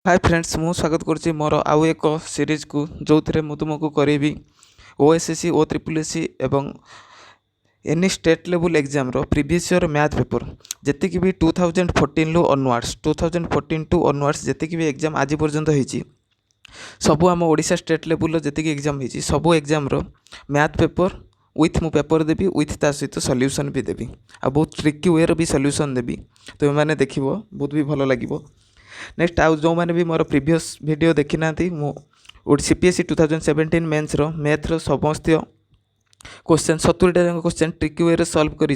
Hi friends मु स्वागत करुच्ची मोर आउ एक सीरीज को जो थे मुझे तुमको करी ओएसएससी ओ ट्रिपल एससी एवं एनी स्टेट लेवल एग्जाम रो प्रीवियस ईयर मैथ पेपर जी भी 2014 रू ऑनवर्ड्स 2014 टू ऑनवर्ड्स जी भी एग्जाम आज पर्यंत होती सबू आम ओडिशा स्टेट लेवल जी एग्जाम होती सबू एग्जाम रो मैथ पेपर विथ मु पेपर देवी विथ ता सहित सल्यूशन भी देवी आ बहुत ट्रिकी वे भी सल्यूशन देवी तो मैंने देख बहुत भी भल लगे। नेक्स्ट आउ जो मैंने भी मोर प्रीवियस वीडियो देखी ना सीपीएससी 2017 मेन्स रो मैथ रो समस्त क्वेश्चन 70टा क्वेश्चन ट्रिकी वे सल्व करी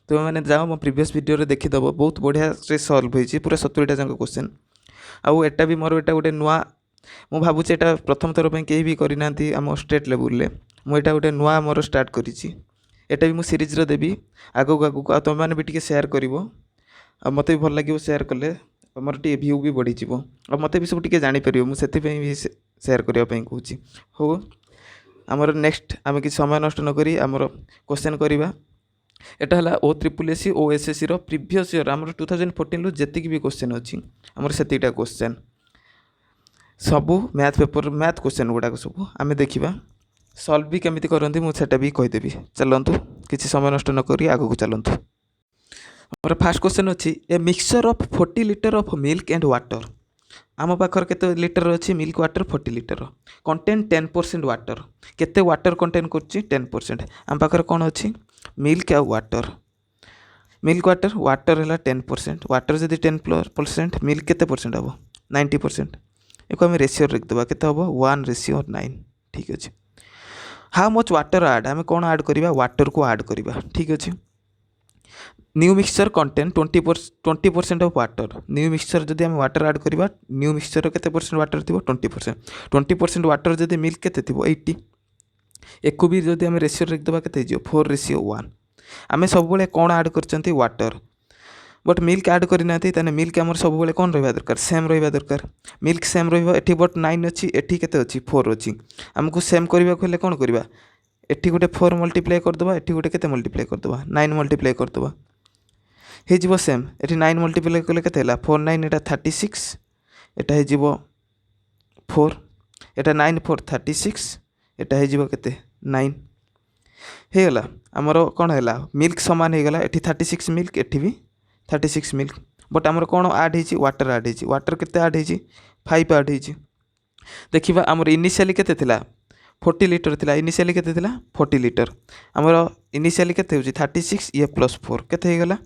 तो मैंने जाओ मो प्रीवियस वीडियो देखीदेव बहुत बढ़िया से सल्व होती पूरा 70टा जाक क्वेश्चन आउ एटा भी मोर एटा गोटे नुआ मु भावुँ एटा प्रथम थर पर कहीं भी करना आम स्टेट लेवल मुझे गोटे नुआ मोर स्टार्ट करी एटा भी मु सीरीज रो देवी आगू आगू आ तुम मैंने भी टी सेयार कर मत भी भल लगे सेयार कले मोर टी व्यू भी बढ़ी और मत भी सब टी जापर मुझे भी सेयार करने कहूँ हो आमर नेक्स्ट आम कि समय नष्ट नक आमर क्वेश्चन करवा एटा है ओ ट्रिपल एससी ओ एसएससी रो प्रीवियस ईयर आमर 2014 जी भी क्वेश्चन अच्छी आमर से क्वेश्चन सबू मैथ पेपर मैथ क्वेश्चन गुड़ाक सब आम देखा सल्व भी केमी करती मुझे भी कहीदेवी चलतु किसी समय नष्ट नक आग को चलतु। मोर फास्ट क्वेश्चन अच्छी a mixture of 40 litre of milk and water आम पाखर केते लीटर अच्छी milk water 40 litre contain 10% water केते वाटर कंटेन करछि 10% आम पाखर कौन अच्छी मिल्क आ वाटर वाटर है 10% वाटर जदि 10% मिल्क केते परसेंट हम 90% एक आम रेसीओ लिखिदेवा केते हम 1:9 ठीक अच्छे। हाउ मच वाटर आड आम कौन आड करवा वाटर को आड करवा ठीक अच्छे। New mixture contain 20% of water new mixture जदि आम वाटर आड करवा न्यू मिक्सचर केते परसेंट वाटर थी 20% वाटर जदि मिल्क केते थी 80 एक भी जदि आम रेसीओ लिखिदेवा केते 4:1 आम सब कौन आड कर वाटर बट मिल्क आड करना मिल्क आम सब कौन रहा दरकार सेम रहा दरकार मिल्क सेम रही बट 9 अच्छी एटी के 4 अच्छी आमको सेम करने को कौन करवा एटी गोटे 4 मल्टीप्लाई करदे एटी गोटे केते मल्टीप्लाई करदे 9 मल्टीप्लाई करदे हो सेम ये 9 मल्टीप्लाई कले के 4 9 एटा 36 एटा हो 4 एटा 9 4 36 एटा हो के 9 होगला आमर कौन है मिल्क सामान होगला ये 36 मिल्क एटी भी 36 मिल्क बट आमर कौन आड हो वाटर आड हो वाटर केते आड हो 5 आड हो देखा आमर इनिशियली केते 40 लीटर थिला इनिशियली केते थिला 40 लीटर आमर इनिशियली केते होची 36 ये +4 केते होगला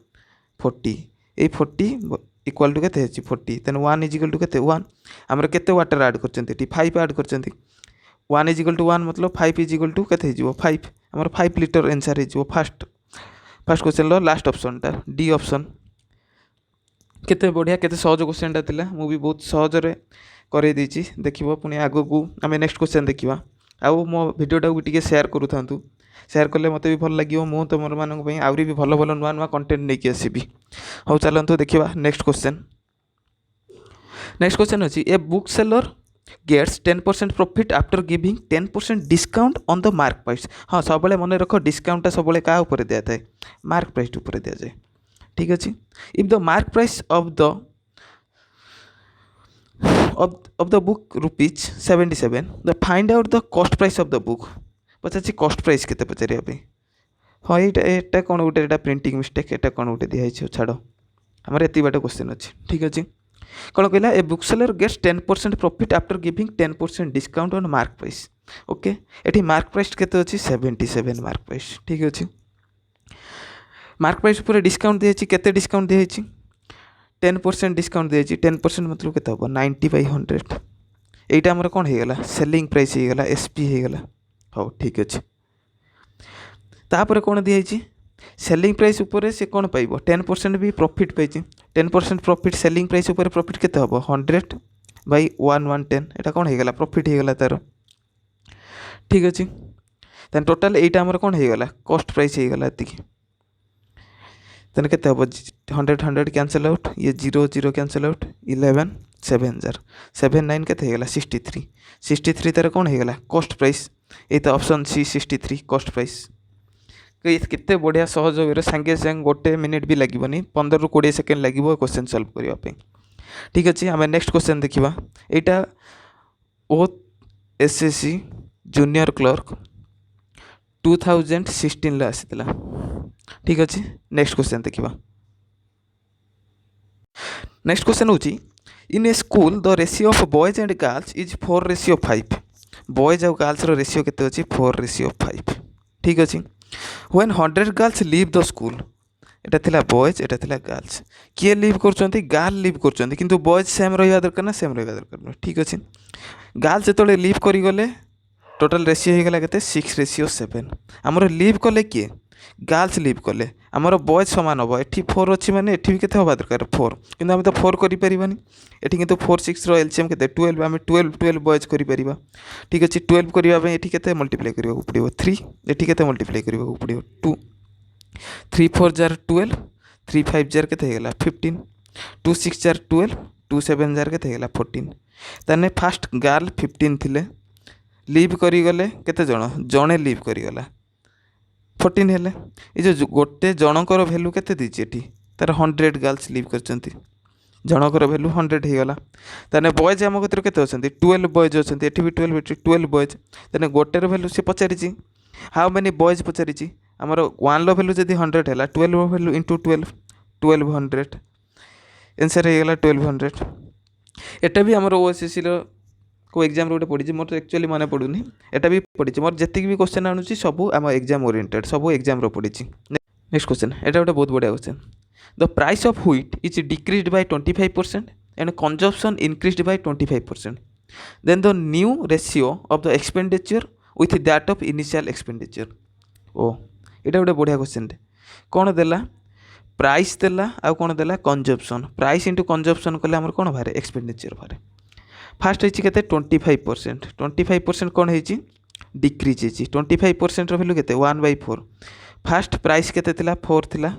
40 ये 40 इक्वल टू केते 40 तेन 1 इज इक्वल टू केते 1 आमर केते वाटर ऐड करचंती 5 ऐड करचंती 1 इज इक्वल टू 1 मतलब 5 इज इक्वल टू केते हो 5 आमर 5 लीटर आंसर हो फास्ट क्वेश्चन लो लास्ट ऑप्शन टा डी ऑप्शन केते बढ़िया केते सहज क्वेश्चन टा थिला मु भी बहुत सहज रे करे देछि देखिबो पुनी आगो को आमे नेक्स्ट क्वेश्चन देखिबा आउ मो वीडियोटा को टिके शेयर करू थांतु शेयर कले मते भी भल लगियो मु तुम मानक पई आउरी भी भल भल नुआ नुआ कंटेंट नेकी आसीबी हो चलंतु देखिबा नेक्स्ट क्वेश्चन अछि a book seller gets 10% profit after giving 10% discount on the mark price हाँ सब मन रख डिस्काउंट सब क्या ऊपर दिया थाए मार्क प्राइस ऊपर दिया जाए ठीक अच्छे। If the mark price of the book rupees 77 the find out the cost price of the book Pachar cost price के पचारे हाँ ये कौन गोटे प्रिंटिंग मिस्टेक एटा कौन गोटे दिखाई छाड़ आमर एति बाट क्वेश्चन अच्छे ठीक अच्छे कौन कहला a book seller gets 10% profit after giving 10% discount on mark price okay एटी मार्क प्राइस केते अच्छी 77 मार्क प्राइस ठीक अच्छे। मार्क प्राइस पूरे डिस्काउंट दिखाई केते डिस्काउंट दिखाई 10% डिस्काउंट दिखाई 10% मतलब केते हम 90/100 यहीटा आमर कौन होगला सेलिंग प्राइस होगला एसपी होगला हाँ ठीक अच्छे। तापर कौन दिखाई सेलिंग प्राइस उपर से कौन पाइब 10% भी प्रॉफिट पाई 10% प्रॉफिट सेलिंग प्राइस उपर प्रॉफिट केते हम 100/110 एटा कौन होगला प्रॉफिट होगला तार ठीक अच्छे। तेन टोटाल यहीटा आमर कौन होगला कॉस्ट प्राइस होगला एतिकी तेन केते हम 100 कैंसल आउट ये 0 कैंसल आउट 11 7000 79 केते होगला 63 तार कौन होगला कॉस्ट प्राइस ये तो ऑप्शन सी 63 कॉस्ट प्राइस केते बढ़िया सहज वे सांगे सांगे गोटे मिनिट भी लगे 15 ରୁ 20 सेकेंड लगे क्वेश्चन सॉल्व करने ठीक अच्छे आम नेक्स्ट क्वेश्चन देखा यहाँ OSSC जूनियर क्लर्क 2016 आसीला। ठीक अच्छे नेक्स्ट क्वेश्चन देखा नेक्स्ट क्वेश्चन हूँ in a school the ratio of boys and girls is 4:5 boys और गर्ल्स रेशियो केते अच्छी 4:5 ठीक अच्छे when 100 girls leave the school एटा थिला बॉयज एटा थिला गर्ल्स किए लीव करछंती गर्ल लीव करछंती किंतु बॉयज सेम रहिबा दरकार ना सेम रहिबा दरकार ठीक अच्छे गर्ल्स जेतले लीव करी गले टोटल रेशियो हो गला केते 6:7 आमर लीव कले किए गर्ल्स लीव कले आमर बॉयज समान हम ये 4 अच्छी मैंने ये भी केते हवा दरकार 4 किंतु आम तो 4 करें ये किंतु 4 6 एलसीएम केते 12 आम 12 बॉयज करें ठीक अच्छे 12 करने ये केते मल्टीप्लाई करने पड़ो 3 ये केते मल्टीप्लाई करने पड़ो 2 3 4 जार 12 3 5 जार केते हेगला 15 2 6 जार 12 2 7 जार केते हेगला 14 ताने फास्ट गर्ल 15 थिले लीव करी गले केते जणे लीव करी गला 14 हेले ये जो गोटे जनकर भैल्यू केते दीची एठी तार 100 गर्ल्स लीव करचंती जनकर भैल्यू 100 हो गला ताने बॉयज आम कतिर केते अछंती 12 बॉयज अछंती एठी भी 12 बॉयज ताने गोटे भैल्यू से पचारिची हाउ मेनी बॉयज पचारिची आमर 1 लो भैल्यू जदी 100 हैला 12 भैल्यू इंटू 1200 आंसर हो गला 1200 एटा भी आमर ओएसएससी रो को एग्जाम रोटे पड़ी मोर तो एक्चुअली मन पड़ूनी एटा भी पड़ी मोर जितकी भी क्वेश्चन आणुची सब आम एग्जाम ओरिएंटेड सब एग्जाम रो पड़ी नेक्स्ट क्वेश्चन एटा गोटे बहुत बढ़िया question the price of wheat is decreased by 25% and consumption increased by 25% then the new ratio of the expenditure with that of initial expenditure ओ एटा गोटे बढ़िया क्वेश्चन कौन देला प्राइस देला आ कौन देला कंजम्पशन प्राइस इंटू कंजम्पशन कले आमर कौन बारे एक्सपेंडिचर बारे फास्ट होती के 25% कौन है डिक्रीज हो 25% भैल्यू के 1/4 फास्ट प्राइस के 4 थिला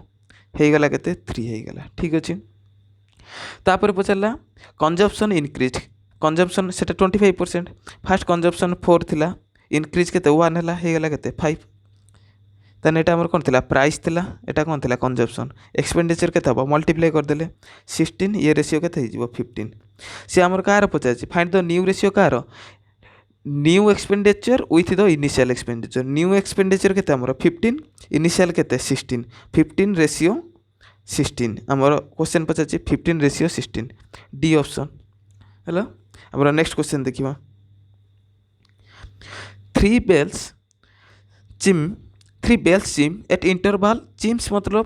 हो गला के 3 हो गला ठीक अच्छे तापर पचारा कंजम्पशन इनक्रीज कंजम्पशन से 25% फास्ट कंजम्पशन 4 थिला इनक्रीज के 1 है हो गला के 5 ताने एटा हमर कौन थिला प्राइस थिला एटा कौन थिला कंजम्पशन एक्सपेंडिचर के हम मल्टीप्लाई करदे 16 ये रेशियो के 15 सी आमर car Pachar find the new ratio car new expenditure with the initial expenditure new expenditure के 15 इनिशियल के 16 15 रेशियो 16 आमर क्वेश्चन पचार 15:16 डी ऑप्शन हेलो आमर नेक्स्ट क्वेश्चन देखिबा 3 bells chime at interval chimes मतलब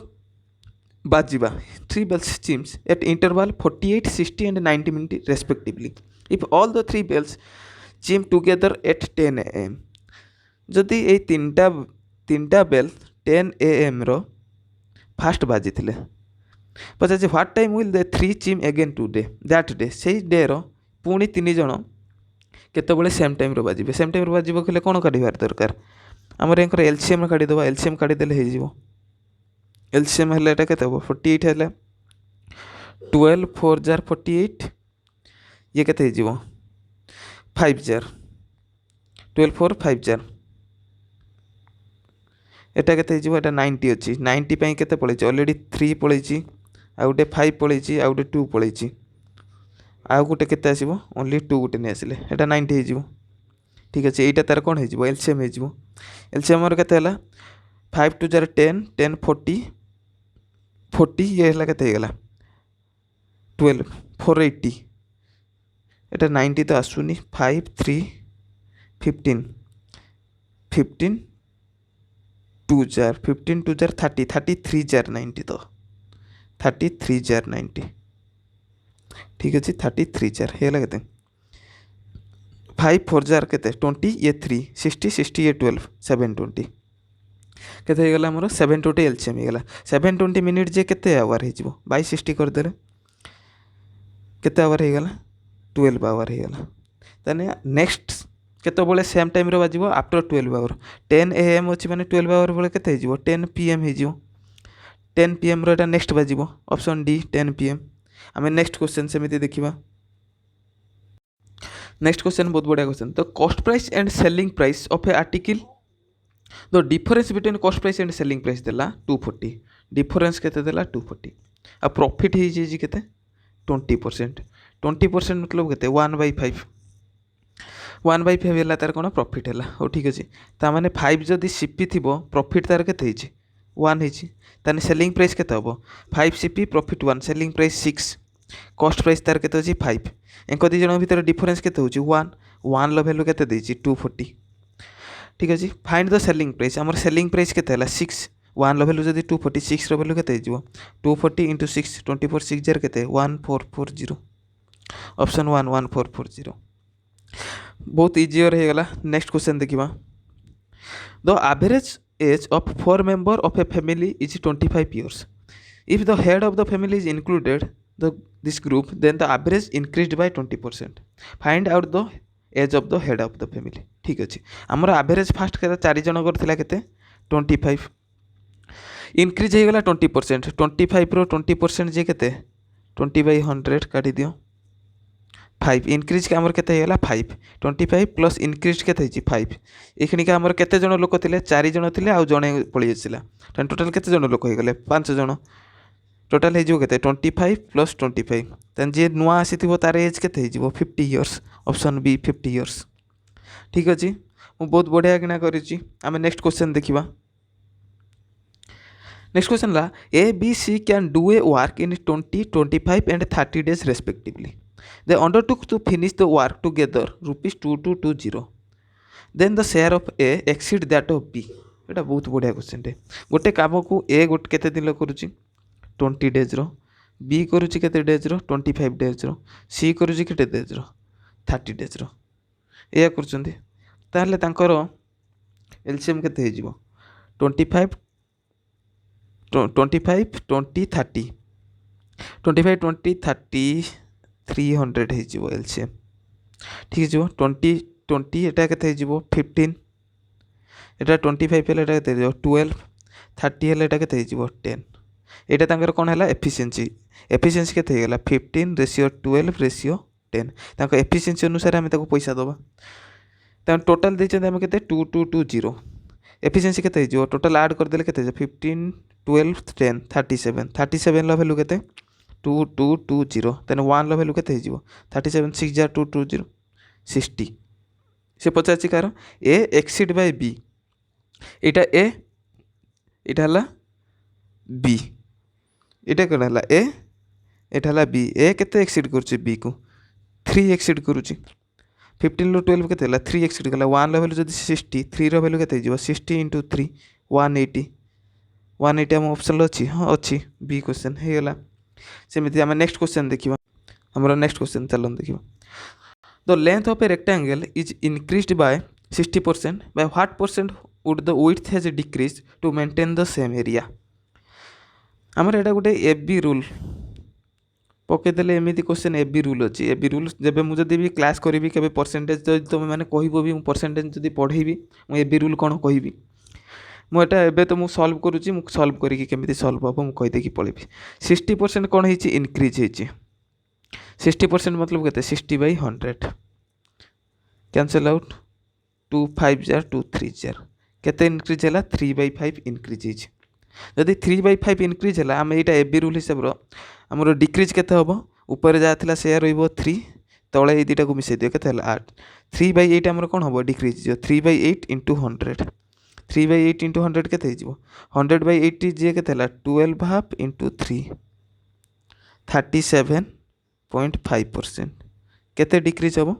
बाजीबा 3 bells chimes at interval 48 60 and 90 minutes respectively if all the 3 bells chime together at 10 am जदि ये तीनटा bell 10 am row fast बाजी थिले पचार what time will the 3 chime again today that day से day रो पुणी 3 जण केतबेले सेम टाइम रो बाजिबे सेम टाइम रो बाजिबो कले कोन काढिबार दरकार आमर एंकर एलसीएम काढ़ीदेवा एलसीएम काढ़ीदेले हो एलसीएम है ये के 48 है 12 4 जार 48 ये के 5 जार 12 4 5 जार एटा के 90 अच्छी 90 पे के पड़े अलरेडी 3 पड़े आ गोटे 5 पड़े आ गोटे 2 पड़े आ गोटे के ओनली 2 गोटे नहीं आसिले एटा 90 हो ठीक अच्छे यहाँ तार कौन हो एलसीएम हो एलसीएम के 5 2 जार 10 10 40 40 ये के गला 12 480 एटा 90 तो आसुनी 5 3 15 15 2 जार 15 2 जार 30 33 जार 90 तो 33 जार 90 ठीक अच्छे 33 जार है के 5 4 जार के 20 ये 3 60 60 ये 12 720 के गला मोर 720 एलसीएम हो गला 720 मिनिट जे केते आवर हो 2260 करदे केते आवर हो गला 12 आवर हो गला ताने नेक्स्ट केतबेले सेम टाइम रे बाजिबो आफ्टर 12 आवर 10 am अछि माने 12 आवर बेले केते हो 10 pm हो 10 pm रो एटा नेक्स्ट बाजिबो ऑप्शन डी 10 pm आमे नेक्स्ट क्वेश्चन सेमिति देखिबा नेक्स्ट क्वेश्चन बहुत बढ़िया question the cost price and selling price of A article the difference between cost price and selling price देला 240 डिफरेंस केते देला 240 आ प्रॉफिट हे जे केते 20%। 20% मतलब केते 1/5। 1/5 है तार कौन प्रॉफिट है हो ठीक अच्छे ताने 5 जदि सीपी थी प्रॉफिट तार के 1 होने सेलिंग प्राइस के हम 5 CP profit 1 selling price 6 cost price तार के 5 एंक दी जन भर डिफरेन्स के 1 वैल्यू के 240 ठीक अच्छे फाइंड द सेलिंग प्राइस आमर सेलिंग प्राइस के 6 1 वैल्यू जब 246 वैल्यू के 240 इंटू 6 24 6 जार के 1440 ऑप्शन 1 1440 बहुत इजियर हो गला। नेक्स्ट क्वेश्चन देखिबा the average age of 4 member of a family is 25 years if the head of the family is included this group then the average increased by 20%। find out the age of the head of the family ठीक अच्छे आमर average fast के 4 जनकर थिला केते 25 increase हो गला 20% 25 रो 20% जे केते 20/100 काटी दियो 5 इनक्रीज के आमर केते होला 5 25 प्लस इनक्रीज केते 5 एखिनि का आमर केते जण लोक थिले 4 जण थिले आ जणे पळि आसिला टोटल केते जण लोक हो गले 5 जण टोटल हो केते 25 प्लस 25 तन जे नुआ आसीथिबो तार एज केते हो 50 years ऑप्शन बी 50 years ठीक अछि मु बहुत बढ़िया किना करिछि। आमे नेक्स्ट क्वेश्चन देखिबा नेक्स्ट क्वेश्चन ला A B C can do a work in 20 25 and 30 days respectively they undertook to finish the work together ₹2220 then the share of A exceed that of B एटा बहुत बढ़िया question टे गोटे काम को ए गोटे केते दिन करूची 20 days रो बी करूची केते डेज रो 25 days रो सी करूची केते डेज रो 30 days रो एया करचंदी ताहले तांकर एलसीएम केते हे जिवो 25 25 20 30 25 20 30 300 हो एलसीएम ठीक है 20 20 एटा केते हो 15 एटा 25 हेले एटा केते 12 30 हेले एटा केते हो 10 एटा तांकर कोन हला एफिशिएंसी एफिशिएंसी केते हेला 15:12:10 तांको एफिशिएंसी अनुसार हम ताको पैसा दबा तां टोटल दे हम केते 2220 एफिशिएंसी केते हो टोटल ऐड कर देले केते 15 12 10 37 37 ला वैल्यू केते 2220 तेन 1 ला वैल्यू केते हो 37 6 जार 220 60 से पचासी कार ए एक्सीड बाय बी एटा ए एटा हला बी एटा कोन हला ए एटा हला बी ए केते एक्सीड करछि बी को 3 एक्सीड करूछि 15 लो 12 केते हला 3 एक्सीड कला 1 ला वैल्यू जदी 60 3 रो वैल्यू केते हो 60 * 3 180 180 हम ऑप्शन लो अछि हां अछि बी क्वेश्चन हे गला सेमिति हम नेक्स्ट क्वेश्चन देखिबा हमरा नेक्स्ट क्वेश्चन चलन देखिबा the length of a rectangle is increased by 60% by what percent would the width has decreased to maintain the same area हमर एटा गोटे एबी रूल पके देले एमिति क्वेश्चन एबी रूल अछि एबी रूल जेबे मु जदी भी क्लास करबी केबे परसेंटेज जदी तुम माने कहिबो भी मु परसेंटेज जदी पढेबी मु एबी रूल कोन कहिबी मु एटा एबे तो मु सॉल्व करूची मु सॉल्व करिकि केमिति सॉल्व हबो मु कहि देकी पळेबी 60% कोन हिची इंक्रीज हिची 60% मतलब केते 60/100 कैंसिल आउट 2 5 जार 2 3 जार केते इंक्रीज हला 3/5 इंक्रीज हिची जदि 3/5 इंक्रीज हला हम एटा एबी रूल हिसाब रो हमरो डिक्रीज केते हबो ऊपर जा थिला शेयर रहइबो 3 तळे ए दिटा को मिसे दियो केते हला 8 3/8 हमरो कोन हबो डिक्रीज जो 3/8 * 100 3/8 * 100 केते हिजबो 100/80 जे केते हला 12 हाफ * 3 37.5% केते डिक्रीज हबो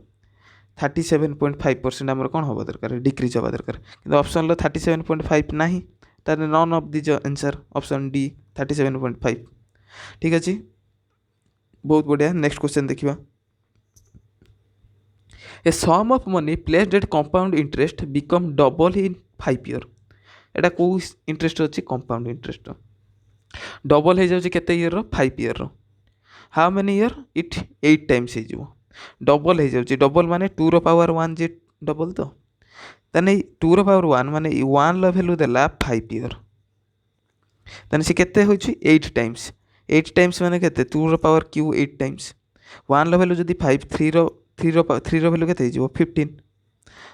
37.5% हमर कोन हबो दरकार डिक्रीज हबो दरकार किंतु ऑप्शन लो 37.5 नाही तार none of the answer option D 37.5 ठीक अछि बहुत बढ़िया। नेक्स्ट क्वेश्चन देखिबा a sum of money placed at compound interest become double in 5 year एटा को इंटरेस्ट अछि कंपाउंड इंटरेस्ट डबल हो जाउछि केते ईयर रो 5 ईयर रो how many year it 8 times हो जिवो डबल हो जाउछि डबल माने 2 रो पावर 1 जे डबल तो तने 2 रो पावर 1 माने 1 ला वैल्यू देला 5 ईयर तने से केते होछि 8 टाइम्स 8 टाइम्स माने केते 2 रो पावर क्यू 8 टाइम्स 1 ला वैल्यू जदी 5 3 रो वैल्यू केते जिवो 15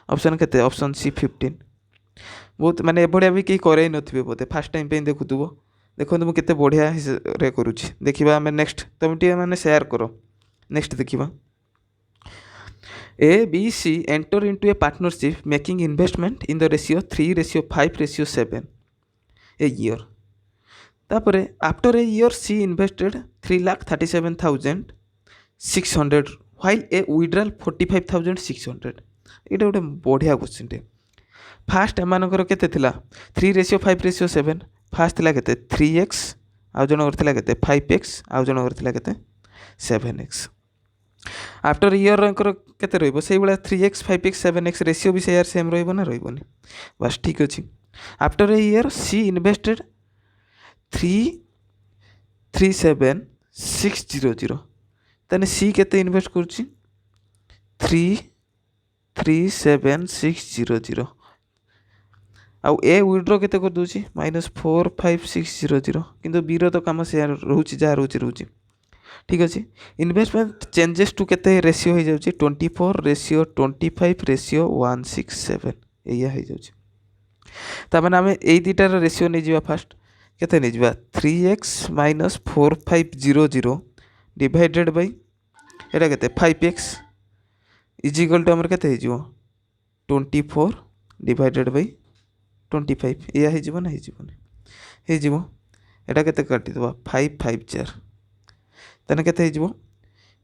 ऑप्शन केते ऑप्शन सी 15 बहुत माने एबडा भी के करे नथिबे बोते फर्स्ट टाइम पे देखुतबो देखो मुझे केते बढ़िया रे करूची देखिबा आमे नेक्स्ट तुम टी माने शेयर करो नेक्स्ट देखिबा A, B, C enter into a partnership making investment in the ratio 3:5:7 a year. तापरे after a year C invested 3,37,600 while a withdrawal 45,600. ଏଇଟା ଗୋଟେ ବଢ଼ିଆ क्वेश्चन टे फास्ट एमानकर केते थिला 3:5:7 फास्ट थिला केते 3x आउ जनकर थिला केते 5x आउ जनकर थिला केते 7x आफ्टर इयर केते रहिबो सेही बेला 3x 5x 7x रेशियो भी सेयार सेम रहिबो ना रहिबोनी बस ठीक अछि आफ्टर ए इयर सी इन्वेस्टेड 337,600 तने सी केते इन्वेस्ट करछि 337,600 आउ ए विड्रो केते कर दोछि -45600 किंतु बी रो तो काम सेयार रहउछि जा रहउछि ठीक अच्छे इन्वेस्टमेंट चेंजेस टू केते रेशियो हो जाउछि 24:25:167 एया हो जाउछि ता माने हमें एई दुटार रेशियो नै जिबा फास्ट केते नै जिबा 3x - 4500 डिवाइडेड बाय एटा केते 5x इज इक्वल टू हमर केते हो जिवो 24 डिवाइडेड बाय 25 एया हो जिवो ना हो जिवो एटा केते काटि दबा 554 तने केते हो जिवो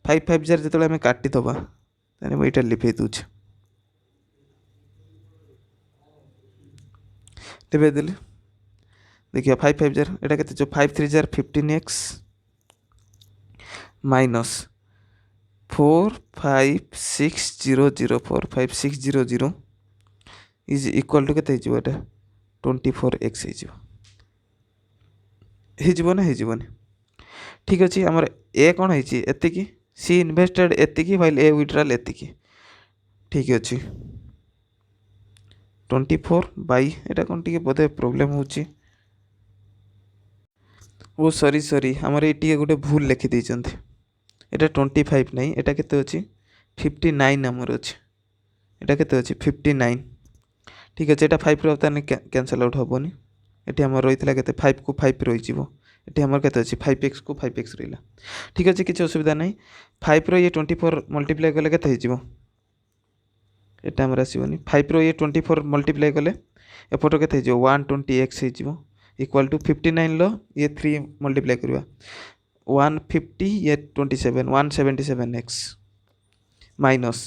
550 जेतले हमें काटि दबा तने मैं एटा लिखै दूछ लिखै देले देखिए 550 एटा केते जो 530 15x minus 45600 45600 is equal to केते हो जिवो एटा 24x हो जिवो ना हो जिवोनी ठीक अच्छे आमर ए कौन है एतिकी सी इन्वेस्टेड एतिकी व्हाइल ए विड्रॉल एतिकी ठीक अच्छे 24 बाई एटा कौन टी बोधे प्रोब्लेम होची ओ सॉरी आमर ये गोटे भूल लिखि देइचंती एटा 25 नहीं एटा केते अछि 59 आमर अछि एटा केते अछि 59 ठीक अच्छे एटा 5 रो ताने कैंसिल आउट होबोनी एटी हमर रहितला केते 5 को 5 रहि जिवो एटी हमर केते अछि 5x को 5x रहिला ठीक अछि किछ असुविधा नहीं 5 रो ये 24 मल्टीप्लाई कले केते हो जिवो एटा हमर आसीबोनी 5 रो ये 24 मल्टीप्लाई कले एपटो केते हो जिवो 120x हो जिवो इक्वल टू 59 लो ये 3 मल्टीप्लाई करबा 150 ये 27 177x माइनस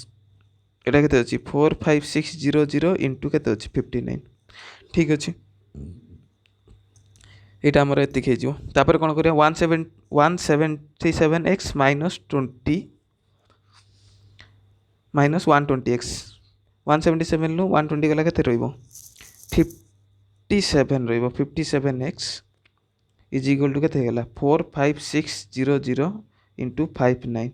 एटा केते अछि 45600 इनटू केते अछि 59 ठीक अछि एटा हमर एतिक हे जिवो तापर कोन करिया 177x -120x 177 लो 120 गला केते रहइबो 57 रहइबो 57x इज इक्वल टू केते गला 45600 इनटू 59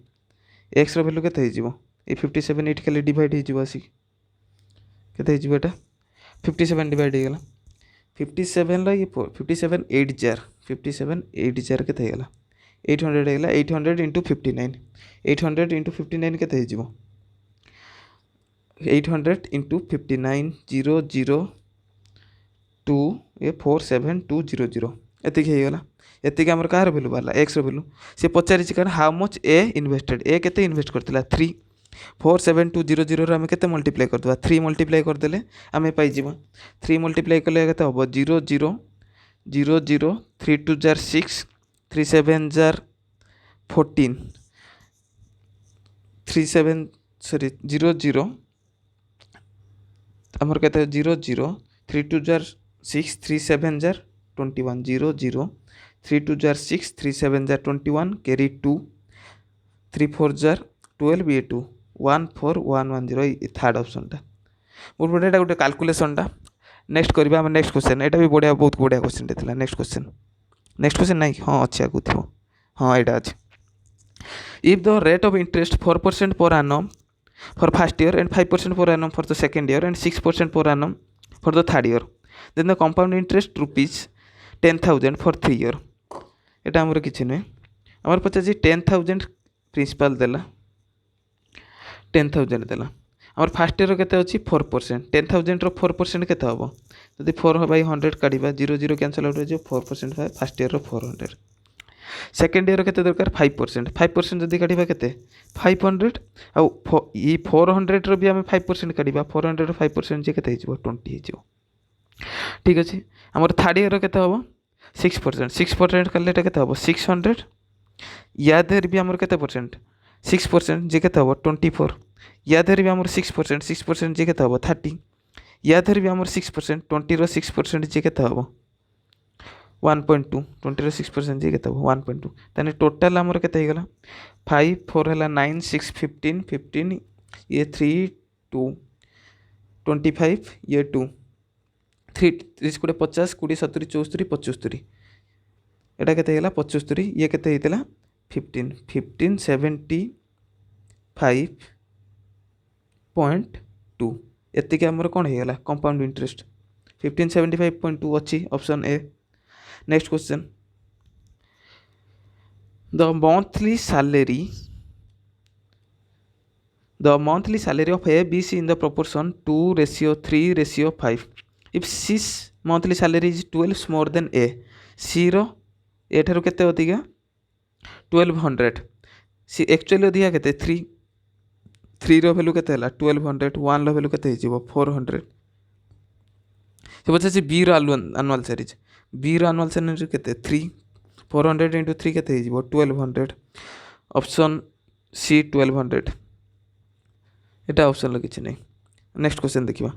x रो वैल्यू केते हे जिवो ए 57 एट खाली डिवाइड हे जिवो आसी केते हे जिवो एटा 57 डिवाइड हे गला 57 ला ये 57 8 जार 57 8 जार केते हे गला 800 हे गला 800 इनटू 59 800 इनटू 59 केते हे जिवो 800 इनटू 59 002 ये 47200 एतिक हे गला एतिक हमर कार वैल्यू बाला x रो वैल्यू से पचारि चिकन how much A invested A केते इन्वेस्ट करतिला 3 47200 रे हमें केते मल्टीप्लाई कर दबा 3 मल्टीप्लाई कर देले हमें पाई जिवो 3 मल्टीप्लाई कले केते होबो 0 0 0 0 3 2 जार 6 3 7 जार 14 3 7 सॉरी 0 0 हमर केते 0 0 3 2 jar 6 3 7 jar 21 0 0 3 2 jar 6 3 7 jar 21 carry 2 3 4 jar 12 ये 2 14110 थर्ड ऑप्शन टा बहुत बढ़िया एटा गोटे कैलकुलेशन टा नेक्स्ट करबा हम नेक्स्ट क्वेश्चन एटा भी बढ़िया बहुत बढ़िया क्वेश्चन देथिला नेक्स्ट क्वेश्चन नहीं हां अच्छा को थियो हां एटा अछि if the rate of interest 4% per annum for first year and 5% per annum for the second year and 6% per annum for the third year then the compound interest rupees 10,000 for 3 year एटा हमर किछि नै हमर 10,000 principal देला 10,000 देला आमर fast year केते अछि 4%, 10,000 रो 4% केते हबो जदि 4/100 काढिबा 0 0 कैंसिल आउट हो जे 4% है फास्ट इयर रो 400। सेकेंड इयर केते दरकार 5%, 5% जदि काढिबा केते 500 आ ई 400 रो भी हम 5% काढिबा 400 रो 5% जे केते हिजबो 20 हिजबो। ठीक अछि हमर थर्ड इयर केते हबो 6%, 6% करले एटा केते हबो 600 या देर भी हमर केते परसेंट 6% जे केते हबो 24 या देर भी हमर 6%, 6% जे केते हबो 30 या देर भी हमर 6% 20 रो 6% जे केते हबो 1.2, 20 रो 6% जे केते हबो 1.2 तने टोटल हमर केते हे गेला 5 4 हला 9 6 15 15 ये 3 2 25 ये 2 3 30 कोड़े 50 20 70 74 75 एटा केते हेला 75 ये केते हेतला 15 15 75.2 एतिके हमर कोन हे गेला कंपाउंड इंटरेस्ट 1575.2 अछि option A. Next question the monthly salary of ABC in the proportion 2:3:5 if C's monthly salary is 12 more than A, C रो ए ठारू केते अधिका 1200 सी एक्चुअली अधिका केते 3 रो वैल्यू केते हला 1200 1 रो वैल्यू केते हिजिबो 400 से पछे बी रो एनुअल सैलरी केते 3 400 into 3 केते हिजिबो 1200 ऑप्शन सी 1200 एटा ऑप्शन ल किछ नै। नेक्स्ट क्वेश्चन देखिबा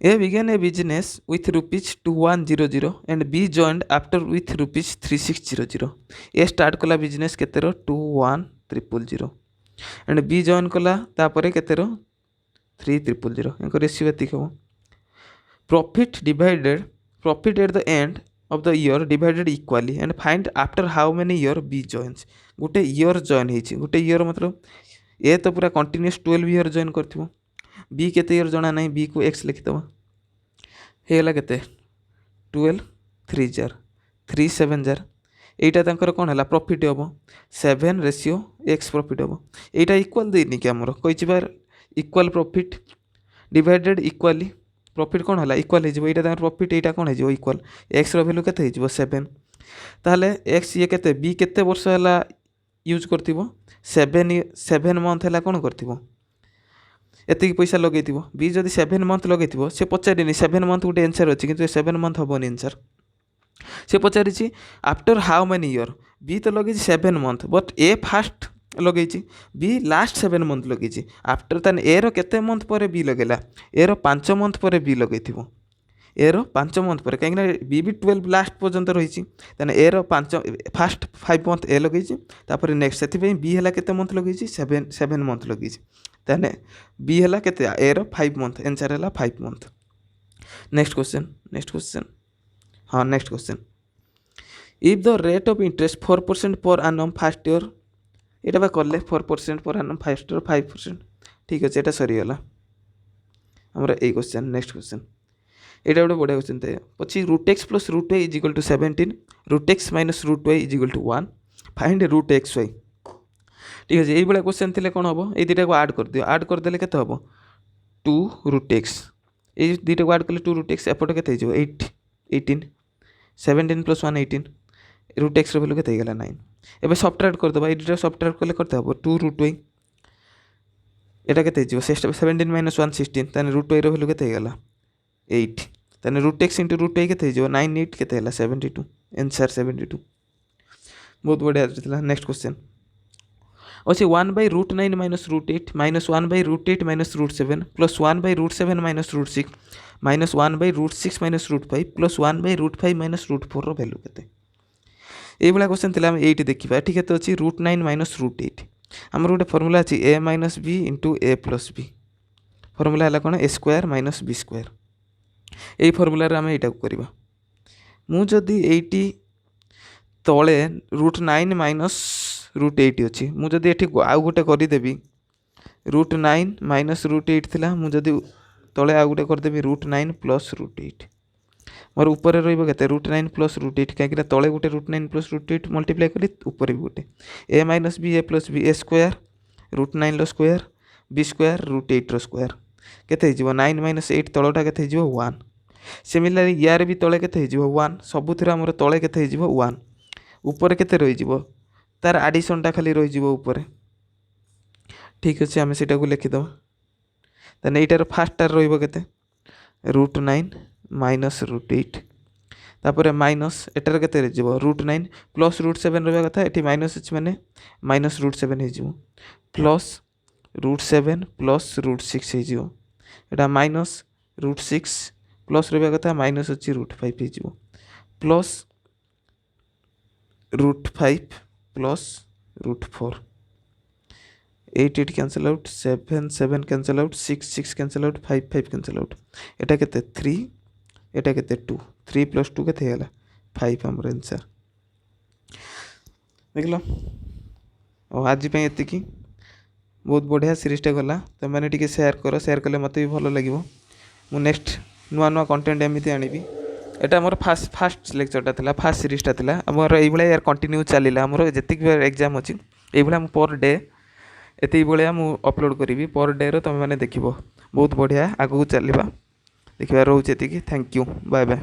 A began a business with rupees 2100 and B joined after with rupees 3600. A start कला बिजनेस केते रो 21000 and B join कला तापरे केते रो 3000 एंको रेशियो एतिक हो profit at the end of the year divided equally and find after how many year B joins. गोटे year join होइछि गोटे year मतलब ए तो पूरा कंटिन्यूअस 12 ईयर जॉइन करथिबो बी केते ईयर जना नै बी को x लिखि दबा हेला केते 12 3000 37000 एटा तांकर कोन हला प्रॉफिट हबो 7:x प्रॉफिट हबो एटा इक्वल देनी कि हमरो कहिछि बार equal profit divided equally profit कोन हला इक्वल हे जबो एटा तांकर प्रॉफिट एटा कोन हे जबो इक्वल x रो वैल्यू केते हे जबो 7 ताले x ये केते b केते वर्ष हला यूज करथिबो 7 मंथ हला कोन करथिबो एतिक पैसा लगेथिबो बी जदि 7 मंथ लगेथिबो से पचारिनी 7 मंथ गोटे आंसर अछि किंतु 7 मंथ हबोनी आंसर से पचारिछि after how many year B तो लगे 7 मंथ बट ए फास्ट लगे बी लास्ट 7 मंथ लगे आफ्टर तान ए रो केते मंथ पर बी लगेला ए रो 5 मंथ पर बी लगेथिबो ए रो 5 मंथ पर काहे बी भी 12 लास्ट पर्यंत रही तान ए रो 5 फास्ट 5 मंथ ए लगे तापर नेक्स्ट सेति बी हला केते मंथ लगे 7 मंथ लगे ताने बी हला केते ए रो 5 मंथ आंसर हला 5 मंथ। नेक्स्ट क्वेश्चन हाँ next question if the rate of interest 4% पर annum फर्स्ट ईयर एटा बा करले 4% पर annum फर्स्ट ईयर 5% ठीक अछि एटा सरी गला हमरा ए क्वेश्चन। नेक्स्ट क्वेश्चन एटा बडा बडा क्वेश्चन ते पछि √x + √y = 17 √x - √y = 1 find √xy ठीक अछि एई बडा क्वेश्चन थिले कोन हबो ए दिटा को ऐड कर दियो ऐड कर देले केते हबो 2 √x ए दिटा को ऐड करले 2 √x एपट केते हिजो 8 18 17 + 1 18 √x रो वैल्यू केते गेला 9 एबे सब्ट्रैक्ट कर दबा एडिटर सब्ट्रैक्ट करले करते हबो 2 √y एटा केते हिजो 17 - 1 16 तने √y रो वैल्यू केते गेला 8 तने √x * √y केते हिजो 9 8 केते हला 72 आंसर 72 बहुत बढ़िया थिला। नेक्स्ट क्वेश्चन अच्छे 1/√9 - √8 -1/√8 - √7 + 1/√7 - √6 -1/√6 - √5 + 1/√5 - √4 रो वैल्यू केते ए बला क्वेश्चन थिला हम 8 देखिबा एठी केते अछि √9 - √8 हमर गोटे फार्मूला अछि a - b * a + b formula हला कोन a² - b² एई फार्मूला रे हम एटा को करबा मु जदी 80 तळे √9 - √8 अछि मु जदी एठी आउ गोटे करि देबी √9 - √8 थिला मु जदी तळे आउ गोटे कर देबी √9 + √8 मोर ऊपर रहइबो केते √9 + √8 काहे कि तळे गोटे √9 + √8 मल्टीप्लाई करी ऊपर भी गोटे a - b a + b a² √9 लो square B square root 8 square केते हो 9 माइनस 8 तलटा केते हो 1 सिमिलारली यार भी तले केते हो 1 सबुथिर आमर तले केते हो 1 ऊपर केते रही तार आडिशनटा खाली रही ऊपर ठीक अच्छे आम से लिखिद ताने एटार फास्टार रहिते रूट 9 माइनस रूट 8 तापर माइनस एटार केते रूट 9 प्लस रूट 7 रहा कथा ये माइनस अच्छे मैंने माइनस रूट 7 हो प्लस रूट 7 प्लस रूट 6 हो माइनस रूट 6 प्लस रहा कथा माइनस अच्छी रूट 5 हो plus root 5 plus root 4 8 8 cancel out 7 7 cancel out 6 6 cancel out 5 5 cancel out एटा केते 3 एटा केते 2 3 प्लस 2 केते होला 5 हमर आंसर देखलो और आज पे एतिकी बहुत बढ़िया सीरीजटा गला तो मैंने टिके शेयर कले मत भी भल लगे मु नेक्स्ट नुआ नुआ कंटेंट एमती आनिबी एटा मोर फास्ट लेक्चरटा थिला फास्ट सीरीजटा थिला मोर एई भलिया यार कंटिन्यू चलिला मोर जेतिक एग्जाम अछि एई भलिया पर डे एते भलिया मु अपलोड करी पर डे रो तुम मैंने देखिबो बहुत बढ़िया आगु चलवा देखिबार रोचे एतिकी थैंक यू बाय बाय।